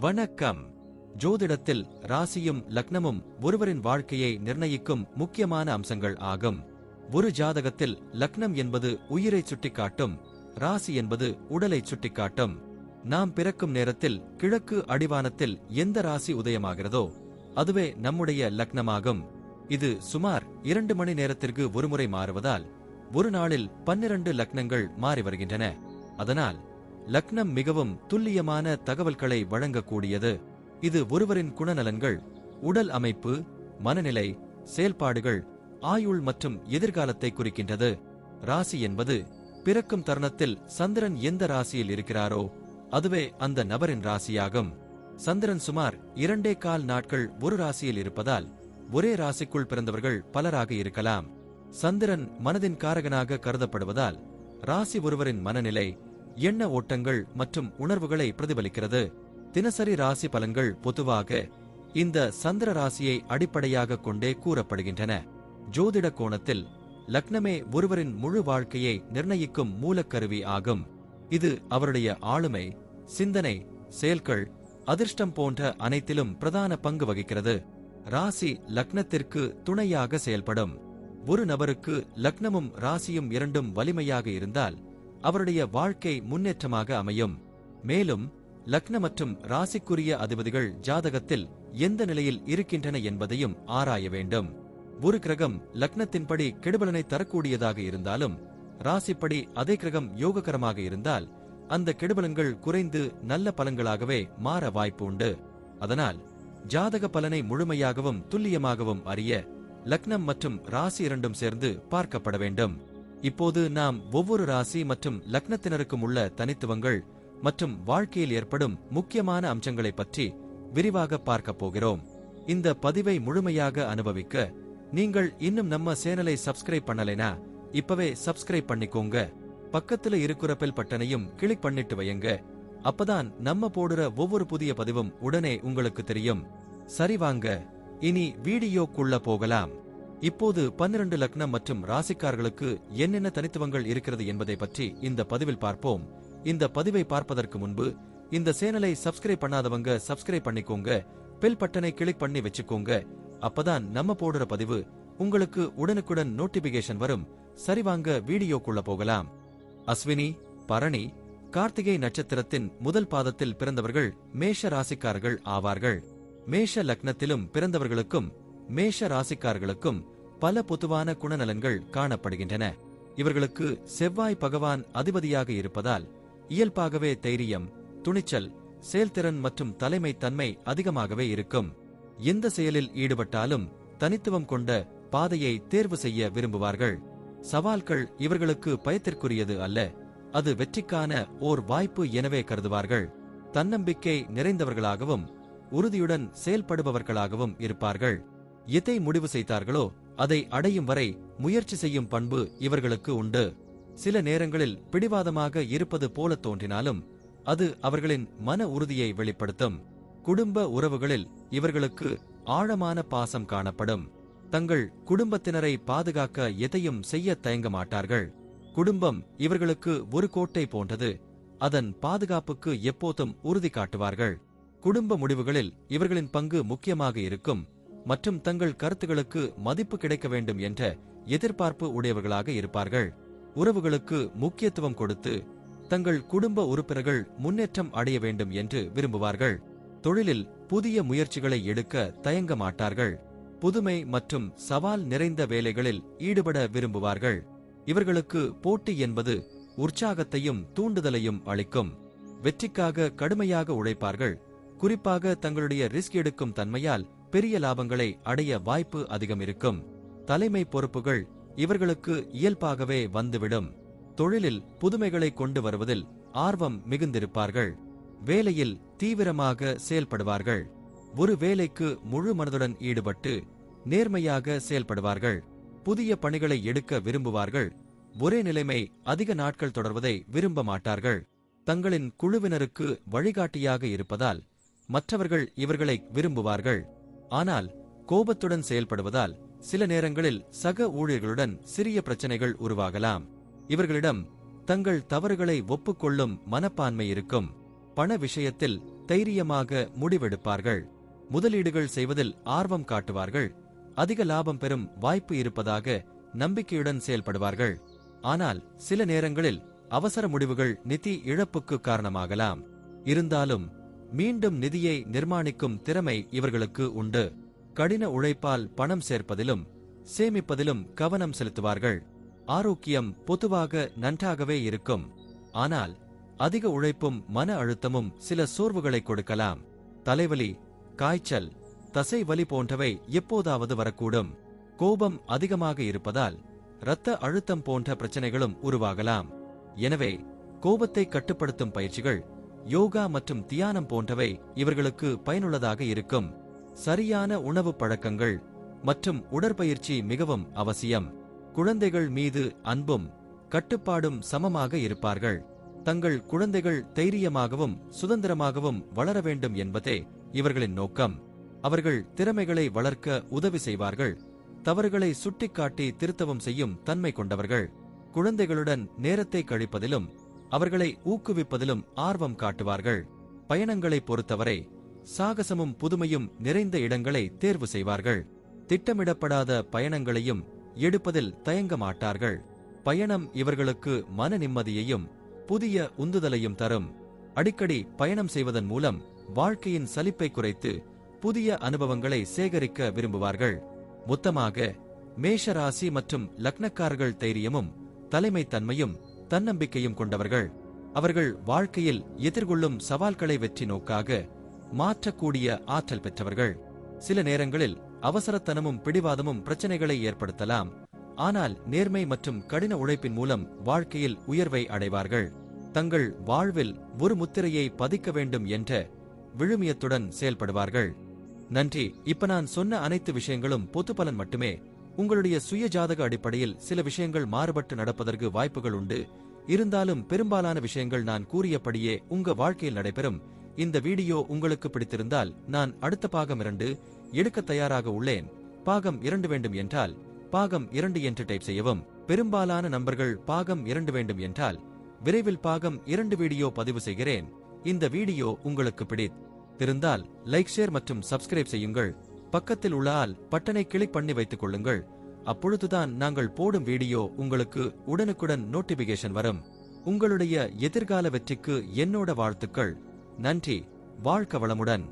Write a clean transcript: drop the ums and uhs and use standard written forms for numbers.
வணக்கம். ஜோதிடத்தில் ராசியும் லக்னமும் ஒருவரின் வாழ்க்கையை நிர்ணயிக்கும் முக்கியமான அம்சங்கள் ஆகும். ஒரு ஜாதகத்தில் லக்னம் என்பது உயிரை சுட்டிக்காட்டும், ராசி என்பது உடலை சுட்டிக்காட்டும். நாம் பிறக்கும் நேரத்தில் கிழக்கு அடிவானத்தில் எந்த ராசி உதயமாகிறதோ அதுவே நம்முடைய லக்னமாகும். இது சுமார் 2 மணி நேரத்திற்கு ஒருமுறை மாறுவதால் ஒரு நாளில் 12 லக்னங்கள் மாறி வருகின்றன. அதனால் லக்னம் மிகவும் துல்லியமான தகவல்களை வழங்கக்கூடியது. இது ஒருவரின் குணநலன்கள், உடல் அமைப்பு, மனநிலை, செயல்பாடுகள், ஆயுள் மற்றும் எதிர்காலத்தை குறிக்கின்றது. ராசி என்பது பிறக்கும் தருணத்தில் சந்திரன் எந்த ராசியில் இருக்கிறாரோ அதுவே அந்த நபரின் ராசியாகும். சந்திரன் சுமார் 2.25 நாட்கள் ஒரு ராசியில் இருப்பதால் ஒரே ராசிக்குள் பிறந்தவர்கள் பலராக இருக்கலாம். சந்திரன் மனதின் காரகனாக கருதப்படுவதால் ராசி ஒருவரின் மனநிலை, எண்ண ஓட்டங்கள் மற்றும் உணர்வுகளை பிரதிபலிக்கிறது. தினசரி ராசி பலன்கள் பொதுவாக இந்த சந்திர ராசியை அடிப்படையாக கொண்டே கூறப்படுகின்றன. ஜோதிட கோணத்தில் லக்னமே ஒருவரின் முழு வாழ்க்கையை நிர்ணயிக்கும் மூலக்கருவி ஆகும். இது அவருடைய ஆளுமை, சிந்தனை, செயல்கள், அதிர்ஷ்டம் போன்ற அனைத்திலும் பிரதான பங்கு வகிக்கிறது. ராசி லக்னத்திற்கு துணையாக செயல்படும். ஒரு நபருக்கு லக்னமும் ராசியும் இரண்டும் வலிமையாக இருந்தால் அவருடைய வாழ்க்கை முன்னேற்றமாக அமையும். மேலும் லக்ன மற்றும் ராசிக்குரிய அதிபதிகள் ஜாதகத்தில் எந்த நிலையில் இருக்கின்றன என்பதையும் ஆராய வேண்டும். ஒரு கிரகம் லக்னத்தின்படி கெடுபலனை தரக்கூடியதாக இருந்தாலும் ராசிப்படி அதே கிரகம் யோககரமாக இருந்தால் அந்த கெடுபலன்கள் குறைந்து நல்ல பலன்களாகவே மாற வாய்ப்பு உண்டு. அதனால் ஜாதக பலனை முழுமையாகவும் துல்லியமாகவும் அறிய லக்னம் மற்றும் ராசி இரண்டும் சேர்ந்து பார்க்கப்பட வேண்டும். இப்போது நாம் ஒவ்வொரு ராசி மற்றும் லக்னத்தினருக்கும் உள்ள தனித்துவங்கள் மற்றும் வாழ்க்கையில் ஏற்படும் முக்கியமான அம்சங்களை பற்றி விரிவாக பார்க்கப் போகிறோம். இந்த பதிவை முழுமையாக அனுபவிக்க நீங்கள் இன்னும் நம்ம சேனலை சப்ஸ்கிரைப் பண்ணலைனா இப்பவே சப்ஸ்கிரைப் பண்ணிக்கோங்க. பக்கத்துல இருக்கிற பெல் பட்டனையும் கிளிக் பண்ணிட்டு வையுங்க. அப்பதான் நம்ம போடுற ஒவ்வொரு புதிய பதிவும் உடனே உங்களுக்கு தெரியும். சரி வாங்க, இனி வீடியோக்குள்ள போகலாம். இப்போது 12 லக்னம் மற்றும் ராசிக்காரர்களுக்கு என்னென்ன தனித்துவங்கள் இருக்கிறது என்பதை பற்றி இந்த பதிவில் பார்ப்போம். இந்த பதிவை பார்ப்பதற்கு முன்பு இந்த சேனலை சப்ஸ்கிரைப் பண்ணாதவங்க சப்ஸ்கிரைப் பண்ணிக்கோங்க. பெல் பட்டனை கிளிக் பண்ணி வச்சுக்கோங்க. அப்பதான் நம்ம போடுற பதிவு உங்களுக்கு உடனுக்குடன் நோட்டிபிகேஷன் வரும். சரி வாங்க வீடியோக்குள்ள போகலாம். அஸ்வினி, பரணி, கார்த்திகை நட்சத்திரத்தின் முதல் பாதத்தில் பிறந்தவர்கள் மேஷ ராசிக்காரர்கள் ஆவார்கள். மேஷ லக்னத்திலும் பிறந்தவர்களுக்கும் மேஷ ராசிக்காரர்களுக்கும் பல பொதுவான குணநலன்கள் காணப்படுகின்றன. இவர்களுக்கு செவ்வாய் பகவான் அதிபதியாக இருப்பதால் இயல்பாகவே தைரியம், துணிச்சல், செயல்திறன் மற்றும் தலைமை தன்மை அதிகமாகவே இருக்கும். எந்த செயலில் ஈடுபட்டாலும் தனித்துவம் கொண்ட பாதையை தேர்வு செய்ய விரும்புவார்கள். சவால்கள் இவர்களுக்கு பயத்திற்குரியது அல்ல, அது வெற்றிக்கான ஓர் வாய்ப்பு எனவே கருதுவார்கள். தன்னம்பிக்கை நிறைந்தவர்களாகவும் உறுதியுடன் செயல்படுபவர்களாகவும் இருப்பார்கள். எதை முடிவு செய்தார்களோ அதை அடையும் வரை முயற்சி செய்யும் பண்பு இவர்களுக்கு உண்டு. சில நேரங்களில் பிடிவாதமாக இருப்பது போல தோன்றினாலும் அது அவர்களின் மன உறுதியை வெளிப்படுத்தும். குடும்ப உறவுகளில் இவர்களுக்கு ஆழமான பாசம் காணப்படும். தங்கள் குடும்பத்தினரை பாதுகாக்க எதையும் செய்ய தயங்க மாட்டார்கள். குடும்பம் இவர்களுக்கு ஒரு கோட்டை போன்றது. அதன் பாதுகாப்புக்கு எப்போதும் உறுதி காட்டுவார்கள். குடும்ப முடிவுகளில் இவர்களின் பங்கு முக்கியமாக இருக்கும் மற்றும் தங்கள் கருத்துகளுக்கு மதிப்பு கிடைக்க வேண்டும் என்ற எதிர்பார்ப்பு உடையவர்களாக இருப்பார்கள். உறவுகளுக்கு முக்கியத்துவம் கொடுத்து தங்கள் குடும்ப உறுப்பினர்கள் முன்னேற்றம் அடைய வேண்டும் என்று விரும்புவார்கள். தொழிலில் புதிய முயற்சிகளை எடுக்க தயங்க மாட்டார்கள். புதுமை மற்றும் சவால் நிறைந்த வேலைகளில் ஈடுபட விரும்புவார்கள். இவர்களுக்கு போட்டி என்பது உற்சாகத்தையும் தூண்டுதலையும் அளிக்கும். வெற்றிக்காக கடுமையாக உழைப்பார்கள். குறிப்பாக தங்களுடைய ரிஸ்க் எடுக்கும் தன்மையால் பெரிய லாபங்களை அடைய வாய்ப்பு அதிகம் இருக்கும். தலைமை பொறுப்புகள் இவர்களுக்கு இயல்பாகவே வந்துவிடும். தொழிலில் புதுமைகளை கொண்டு வருவதில் ஆர்வம் மிகுந்திருப்பார்கள். வேலையில் தீவிரமாக செயல்படுவார்கள். ஒரு வேலைக்கு முழு மனதுடன் ஈடுபட்டு நேர்மையாக செயல்படுவார்கள். புதிய பணிகளை எடுக்க விரும்புவார்கள். ஒரே நிலைமை அதிக நாட்கள் தொடர்வதை விரும்ப மாட்டார்கள். தங்களின் குழுவினருக்கு வழிகாட்டியாக இருப்பதால் மற்றவர்கள் இவர்களை விரும்புவார்கள். ஆனால் கோபத்துடன் செயல்படுவதால் சில நேரங்களில் சக ஊழியர்களுடன் சிறிய பிரச்சனைகள் உருவாகலாம். இவர்களிடம் தங்கள் தவறுகளை ஒப்புக்கொள்ளும் மனப்பான்மை இருக்கும். பண விஷயத்தில் தைரியமாக முடிவெடுப்பார்கள். முதலீடுகள் செய்வதில் ஆர்வம் காட்டுவார்கள். அதிக லாபம் பெறும் வாய்ப்பு இருப்பதாக நம்பிக்கையுடன் செயல்படுவார்கள். ஆனால் சில நேரங்களில் அவசர முடிவுகள் நிதி இழப்புக்கு காரணமாகலாம். இருந்தாலும் மீண்டும் நிதியை நிர்மாணிக்கும் திறமை இவர்களுக்கு உண்டு. கடின உழைப்பால் பணம் சேர்ப்பதிலும் சேமிப்பதிலும் கவனம் செலுத்துவார்கள். ஆரோக்கியம் பொதுவாக நன்றாகவே இருக்கும். ஆனால் அதிக உழைப்பும் மன அழுத்தமும் சில சோர்வுகளை கொடுக்கலாம். தலைவலி, காய்ச்சல், தசை வலி போன்றவை எப்போதாவது வரக்கூடும். கோபம் அதிகமாக இருப்பதால் இரத்த அழுத்தம் போன்ற பிரச்சனைகளும் உருவாகலாம். எனவே கோபத்தை கட்டுப்படுத்தும் பயிற்சிகள், யோகா மற்றும் தியானம் போன்றவை இவர்களுக்கு பயனுள்ளதாக இருக்கும். சரியான உணவு பழக்கங்கள் மற்றும் உடற்பயிற்சி மிகவும் அவசியம். குழந்தைகள் மீது அன்பும் கட்டுப்பாடும் சமமாக இருப்பார்கள். தங்கள் குழந்தைகள் தைரியமாகவும் சுதந்திரமாகவும் வளர வேண்டும் என்பதே இவர்களின் நோக்கம். அவர்கள் திறமைகளை வளர்க்க உதவி செய்வார்கள். தவறுகளை சுட்டிக்காட்டி திருத்தவும் செய்யும் தன்மை கொண்டவர்கள். குழந்தைகளுடன் நேரத்தை கழிப்பதிலும் அவர்களை ஊக்குவிப்பதிலும் ஆர்வம் காட்டுவார்கள். பயணங்களை பொறுத்தவரை சாகசமும் புதுமையும் நிறைந்த இடங்களை தேர்வு செய்வார்கள். திட்டமிடப்படாத பயணங்களையும் எடுப்பதில் தயங்க மாட்டார்கள். பயணம் இவர்களுக்கு மன நிம்மதியையும் புதிய உந்துதலையும் தரும். அடிக்கடி பயணம் செய்வதன் மூலம் வாழ்க்கையின் சலிப்பை குறைத்து புதிய அனுபவங்களை சேகரிக்க விரும்புவார்கள். மொத்தமாக மேஷ ராசி மற்றும் லக்னக்காரர்கள் தைரியமும் தலைமைத்தன்மையும் தன்னம்பிக்கையும் கொண்டவர்கள். அவர்கள் வாழ்க்கையில் எதிர்கொள்ளும் சவால்களை வெற்றி நோக்காக மாற்றக்கூடிய ஆற்றல் பெற்றவர்கள். சில நேரங்களில் அவசரத்தனமும் பிடிவாதமும் பிரச்சனைகளை ஏற்படுத்தலாம். ஆனால் நேர்மை மற்றும் கடின உழைப்பின் மூலம் வாழ்க்கையில் உயர்வை அடைவார்கள். தங்கள் வாழ்வில் ஒரு முத்திரையை பதிக்க வேண்டும் என்ற விழுமியத்துடன் செயல்படுவார்கள். நன்றி. இப்ப நான் சொன்ன அனைத்து விஷயங்களும் பொது பலன் மட்டுமே. உங்களுடைய சுய ஜாதக அடிப்படையில் சில விஷயங்கள் மாறுபட்டு நடப்பதற்கு வாய்ப்புகள் உண்டு. இருந்தாலும் பெரும்பாலான விஷயங்கள் நான் கூறியபடியே உங்க வாழ்க்கையில் நடைபெறும். இந்த வீடியோ உங்களுக்கு பிடித்திருந்தால் நான் அடுத்த பாகம் 2 எடுக்க தயாராக உள்ளேன். பாகம் 2 வேண்டும் என்றால் பாகம் 2 என்று டைப் செய்யவும். பெரும்பாலான நண்பர்கள் பாகம் 2 வேண்டும் என்றால் விரைவில் பாகம் 2 வீடியோ பதிவு செய்கிறேன். இந்த வீடியோ உங்களுக்கு பிடித்திருந்தால் லைக், ஷேர் மற்றும் சப்ஸ்கிரைப் செய்யுங்கள். பக்கத்தில் உள்ள ஆல் பட்டனை கிளிக் பண்ணி வைத்துக் கொள்ளுங்கள். அப்பொழுதுதான் நாங்கள் போடும் வீடியோ உங்களுக்கு உடனுக்குடன் நோட்டிபிகேஷன் வரும். உங்களுடைய எதிர்கால வெற்றிக்கு என்னோட வாழ்த்துக்கள். நன்றி. வாழ்க வளமுடன்.